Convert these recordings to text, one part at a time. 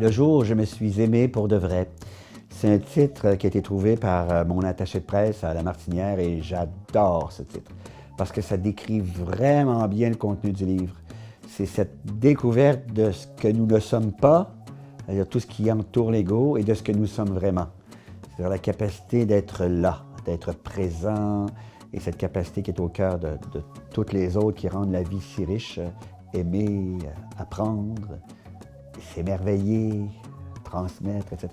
Le jour où je me suis aimé pour de vrai. C'est un titre qui a été trouvé par mon attaché de presse à La Martinière et j'adore ce titre parce que ça décrit vraiment bien le contenu du livre. C'est cette découverte de ce que nous ne sommes pas, c'est-à-dire tout ce qui entoure l'ego, et de ce que nous sommes vraiment. C'est-à-dire la capacité d'être là, d'être présent, et cette capacité qui est au cœur de toutes les autres qui rendent la vie si riche, aimer, apprendre, s'émerveiller, transmettre, etc.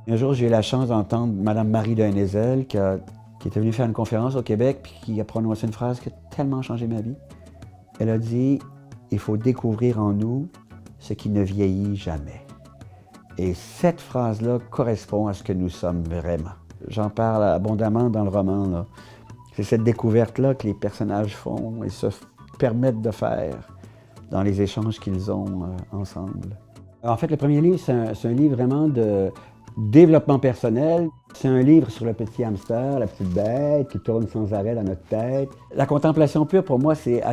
Un jour, j'ai eu la chance d'entendre Mme Marie de Hennezel, qui était venue faire une conférence au Québec, puis qui a prononcé une phrase qui a tellement changé ma vie. Elle a dit « Il faut découvrir en nous ce qui ne vieillit jamais ». Et cette phrase-là correspond à ce que nous sommes vraiment. J'en parle abondamment dans le roman, là. C'est cette découverte-là que les personnages font et se permettent de faire dans les échanges qu'ils ont ensemble. En fait, le premier livre, c'est un livre vraiment de développement personnel. C'est un livre sur le petit hamster, la petite bête qui tourne sans arrêt dans notre tête. La contemplation pure, pour moi, c'est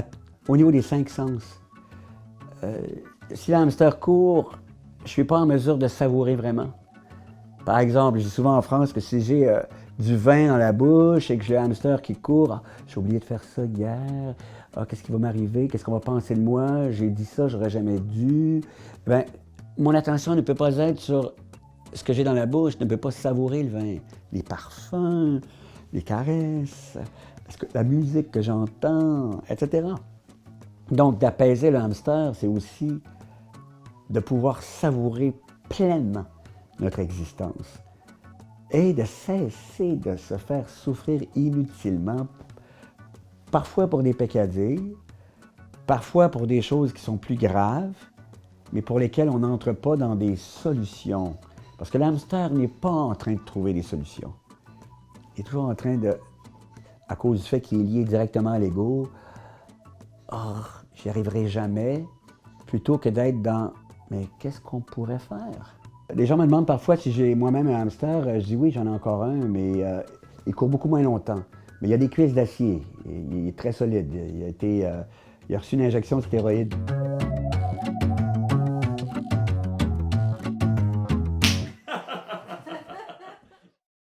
au niveau des 5 sens. Si le hamster court, je ne suis pas en mesure de savourer vraiment. Par exemple, je dis souvent en France que si j'ai du vin dans la bouche et que j'ai le hamster qui court, j'ai oublié de faire ça hier, qu'est-ce qui va m'arriver, qu'est-ce qu'on va penser de moi, j'ai dit ça, j'aurais jamais dû. Bien, mon attention ne peut pas être sur ce que j'ai dans la bouche, je ne peux pas savourer le vin. Les parfums, les caresses, la musique que j'entends, etc. Donc, d'apaiser le hamster, c'est aussi de pouvoir savourer pleinement notre existence et de cesser de se faire souffrir inutilement, parfois pour des peccadilles, parfois pour des choses qui sont plus graves, mais pour lesquelles on n'entre pas dans des solutions. Parce que l'hamster n'est pas en train de trouver des solutions. Il est toujours en train de, à cause du fait qu'il est lié directement à l'ego, « Oh, j'y arriverai jamais », plutôt que d'être dans « Mais qu'est-ce qu'on pourrait faire ?» Les gens me demandent parfois si j'ai moi-même un hamster. Je dis oui, j'en ai encore un, mais il court beaucoup moins longtemps. Mais il a des cuisses d'acier. Il est très solide. Il a reçu une injection de stéroïdes.